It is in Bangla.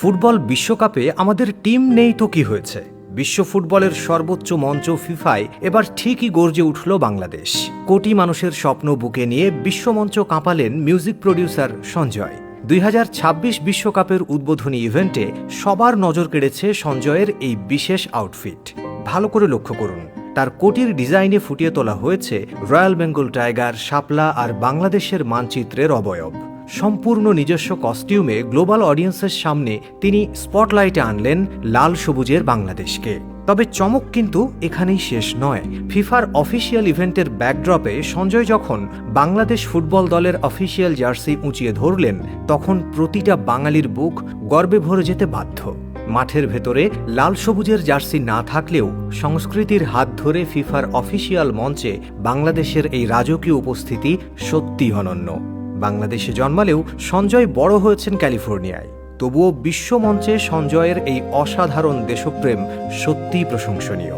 ফুটবল বিশ্বকাপে আমাদের টিম নেই তো কি হয়েছে? বিশ্ব ফুটবলের সর্বোচ্চ মঞ্চ ফিফায় এবার ঠিকই গর্জে উঠল বাংলাদেশ। কোটি মানুষের স্বপ্ন বুকে নিয়ে বিশ্বমঞ্চ কাঁপালেন মিউজিক প্রডিউসার সঞ্জয়। 2026 বিশ্বকাপের উদ্বোধনী ইভেন্টে সবার নজর কেড়েছে সঞ্জয়ের এই বিশেষ আউটফিট। ভালো করে লক্ষ্য করুন, তার কোটির ডিজাইনে ফুটিয়ে তোলা হয়েছে রয়্যাল বেঙ্গল টাইগার, শাপলা আর বাংলাদেশের মানচিত্রের অবয়ব। সম্পূর্ণ নিজস্ব কস্টিউমে গ্লোবাল অডিয়েন্সের সামনে তিনি স্পটলাইটে আনলেন লাল সবুজের বাংলাদেশকে। তবে চমক কিন্তু এখানেই শেষ নয়। ফিফার অফিসিয়াল ইভেন্টের ব্যাকড্রপে সঞ্জয় যখন বাংলাদেশ ফুটবল দলের অফিসিয়াল জার্সি উঁচিয়ে ধরলেন, তখন প্রতিটা বাঙালির বুক গর্বে ভরে যেতে বাধ্য। মাঠের ভেতরে লাল সবুজের জার্সি না থাকলেও সংস্কৃতির হাত ধরে ফিফার অফিসিয়াল মঞ্চে বাংলাদেশের এই রাজকীয় উপস্থিতি সত্যিই অনন্য। বাংলাদেশে জন্মালেও সঞ্জয় বড় হয়েছেন ক্যালিফোর্নিয়ায়। তবুও বিশ্বমঞ্চে সঞ্জয়ের এই অসাধারণ দেশপ্রেম সত্যিই প্রশংসনীয়।